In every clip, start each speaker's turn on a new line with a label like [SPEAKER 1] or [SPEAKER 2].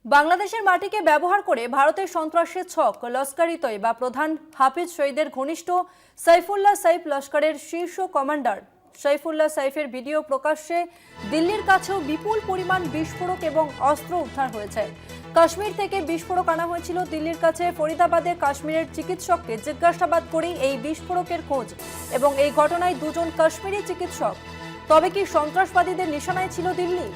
[SPEAKER 1] বাংলাদেশের মাটিকে ব্যবহার করে ভারতের সন্ত্রাসের ছক লস্কর-ই তৈবা প্রধান হাফিজ সঈদের ঘনিষ্ঠ সাইফুল্লাহ সাইফ লস্করের শীর্ষ কমান্ডার সাইফুল্লাহ সাইফের ভিডিও প্রকাশ্যে দিল্লির কাছেও বিপুল পরিমাণ বিস্ফোরক এবং অস্ত্র উদ্ধার হয়েছে। কাশ্মীর থেকে বিস্ফোরক আনা হয়েছিল দিল্লির কাছে। ফরিদাবাদে কাশ্মীরের চিকিৎসককে জিজ্ঞাসাবাদ করেই এই বিস্ফোরকের খোঁজ এবং এই ঘটনায় দুজন কাশ্মীরি চিকিৎসক। তবে কি সন্ত্রাসবাদীদের নিশানায় ছিল দিল্লি?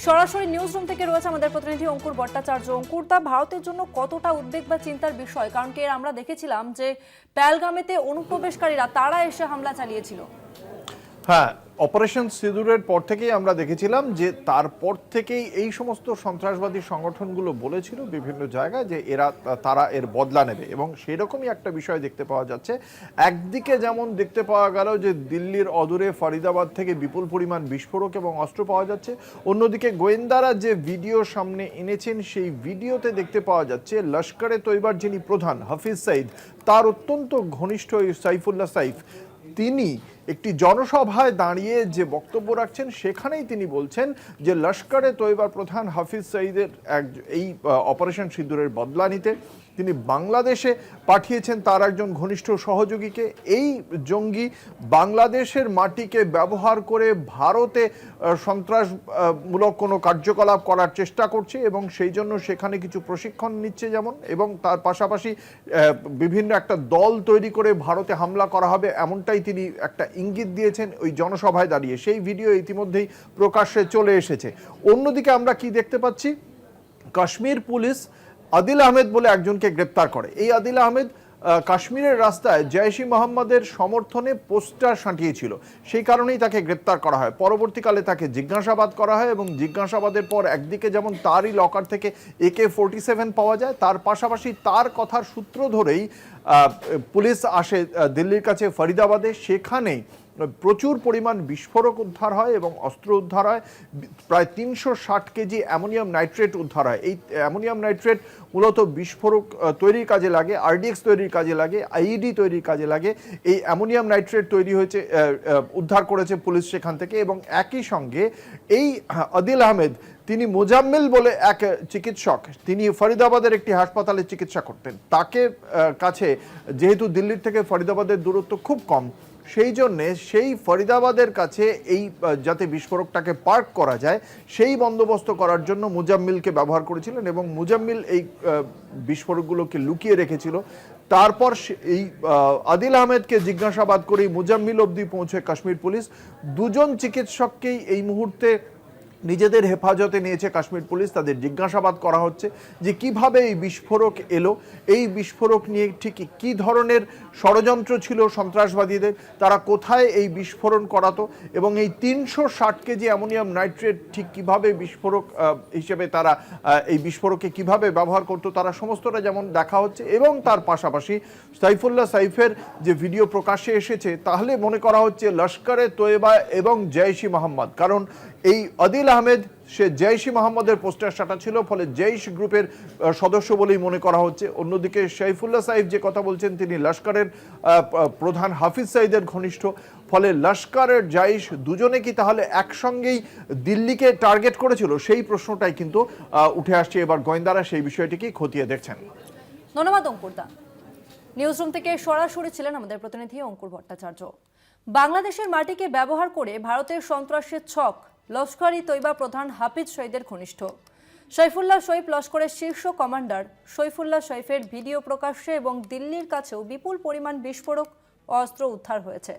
[SPEAKER 1] সরাসরি নিউজ রুম থেকে রয়েছে আমাদের প্রতিনিধি অঙ্কুর ভট্টাচার্য। অঙ্কুর, তা ভারতের জন্য কতটা উদ্বেগ বা চিন্তার বিষয়? কারণ কি আমরা দেখেছিলাম যে পেহেলগামেতে অনুপ্রবেশকারীরা তারা এসে হামলা চালিয়েছিল।
[SPEAKER 2] হ্যাঁ, অপারেশন সিঁদুরের পর থেকেই আমরা দেখেছিলাম যে তারপর থেকেই এই সমস্ত সন্ত্রাসবাদী সংগঠনগুলো বলেছিল বিভিন্ন জায়গায় যে তারা এর বদলা নেবে, এবং সেরকমই একটা বিষয় দেখতে পাওয়া যাচ্ছে। একদিকে যেমন দেখতে পাওয়া গেল যে দিল্লির অদূরে ফরিদাবাদ থেকে বিপুল পরিমাণ বিস্ফোরক এবং অস্ত্র পাওয়া যাচ্ছে, অন্যদিকে গোয়েন্দারা যে ভিডিও সামনে এনেছেন সেই ভিডিওতে দেখতে পাওয়া যাচ্ছে লস্করে তৈবার যিনি প্রধান হাফিজ সঈদ, তার অত্যন্ত ঘনিষ্ঠ সাইফুল্লাহ সাইফ, তিনি একটি জনসভায় দাঁড়িয়ে যে বক্তব্য রাখছেন সেখানেই তিনি বলছেন যে লস্করে তৈবার প্রধান হাফিজ সঈদের এই অপারেশন সিঁদুরের বদলা নিতে তিনি বাংলাদেশে পাঠিয়েছেন তার একজন ঘনিষ্ঠ সহযোগীকে। এই জঙ্গি বাংলাদেশের মাটিকে ব্যবহার করে ভারতে সন্ত্রাসমূলক কোনো কার্যকলাপ করার চেষ্টা করছে এবং সেই জন্য সেখানে কিছু প্রশিক্ষণ নিচ্ছে যেমন, এবং তার পাশাপাশি বিভিন্ন একটা দল তৈরি করে ভারতে হামলা করা হবে এমনটাই তিনি একটা ইঙ্গিত দিয়েছেন ওই জনসভায় দাঁড়িয়ে। সেই ভিডিও ইতিমধ্যেই প্রকাশ্যে চলে এসেছে। অন্যদিকে আমরা কি দেখতে পাচ্ছি, কাশ্মীর পুলিশ আদিল আহমেদ বলে একজনকে গ্রেপ্তার করে। এই আদিল আহমেদ কাশ্মীরের রাস্তায় জৈশ ই মোহাম্মদের সমর্থনে পোস্টার সাঁটিয়েছিল, সেই কারণেই তাকে গ্রেপ্তার করা হয়। পরবর্তীকালে তাকে জিজ্ঞাসাবাদ করা হয় এবং জিজ্ঞাসাবাদের পর একদিকে যেমন তারই লকার থেকে AK-47 পাওয়া যায়, তার পাশাপাশি তার কথার সূত্র ধরেই পুলিশ আসে দিল্লির কাছে ফরিদাবাদে। সেখানেই প্রচুর পরিমাণ বিস্ফোরক উদ্ধার হয় এবং অস্ত্র উদ্ধার হয়। প্রায় 360 কেজি অ্যামোনিয়াম নাইট্রেট উদ্ধার হয়। এই অ্যামোনিয়াম নাইট্রেট মূলত বিস্ফোরক তৈরির কাজে লাগে, RDX তৈরির কাজে লাগে, IED তৈরির কাজে লাগে। এই অ্যামোনিয়াম নাইট্রেট তৈরি হয়েছে, উদ্ধার করেছে পুলিশ সেখান থেকে। এবং একই সঙ্গে এই আদিল আহমেদ, তিনি মোজাম্মেল বলে এক চিকিৎসক, তিনি ফরিদাবাদের একটি হাসপাতালে চিকিৎসা করতেন। তাকে কাছে যেহেতু দিল্লির থেকে ফরিদাবাদের দূরত্ব খুব কম, সেই জন্যে সেই ফরিদাবাদের কাছে এই যাতে বিস্ফোরকটাকে পার্ক করা যায় সেই বন্দোবস্ত করার জন্য মুজাম্মিলকে ব্যবহার করেছিলেন এবং মুজাম্মিল এই বিস্ফোরকগুলোকে লুকিয়ে রেখেছিল। তারপর এই আদিল আহমেদকে জিজ্ঞাসাবাদ করেই মুজাম্মিল অবধি পৌঁছে কাশ্মীর পুলিশ। দুজন চিকিৎসককেই এই মুহূর্তে নিজেদের হেফাজতে নিয়েছে কাশ্মীর পুলিশ। তাদের জিজ্ঞাসাবাদ করা হচ্ছে যে কিভাবে এই বিস্ফোরক এলো, এই বিস্ফোরক নিয়ে ঠিক কী ধরনের ষড়যন্ত্র ছিল সন্ত্রাসবাদীদের, তারা কোথায় এই বিস্ফোরণ করাতো, এবং এই 360 কেজি অ্যামোনিয়াম নাইট্রেট ঠিক কিভাবে বিস্ফোরক হিসেবে তারা এই বিস্ফোরকে কিভাবে ব্যবহার করতো, তারা সমস্তটা যেমন দেখা হচ্ছে। এবং তার পাশাপাশি সাইফুল্লাহ সাইফের যে ভিডিও প্রকাশ্যে এসেছে, তাহলে মনে করা হচ্ছে লস্করে তৈবা এবং জৈশ ই মোহাম্মদ, কারণ এই আদিল আহমেদ সে জৈশ ই মোহাম্মদের পোস্টার সাটা ছিল, ফলে জৈশ গ্রুপের সদস্য বলেই মনে করা হচ্ছে। অন্যদিকে সাইফুল্লাহ সাইফ যে কথা বলছেন, তিনি লস্করের প্রধান হাফিজ সঈদের ঘনিষ্ঠ, ফলে লস্করের জৈশ দুজনে কি তাহলে একসঙ্গেই দিল্লিকে টার্গেট করেছিল, সেই প্রশ্নটাই কিন্তু উঠে আসছে। এবার গোয়েন্দারা সেই বিষয়টিকে খতিয়ে দেখছেন।
[SPEAKER 1] ধন্যবাদ অঙ্কুরদা। নিউজ রুম থেকে সরাসরি ছিলেন আমাদের প্রতিনিধি অঙ্কুর ভট্টাচার্য। বাংলাদেশের মাটিকে ব্যবহার করে ভারতের সন্ত্রাসের ছক লস্কর-ই তৈবা প্রধান হাফিজ সঈদের ঘনিষ্ঠ সাইফুল্লাহ সাইফ লস্করের শীর্ষ কমান্ডার সাইফুল্লাহ সাইফের ভিডিও প্রকাশ্যে এবং দিল্লির কাছেও বিপুল পরিমাণ বিস্ফোরক ও অস্ত্র উদ্ধার হয়েছে।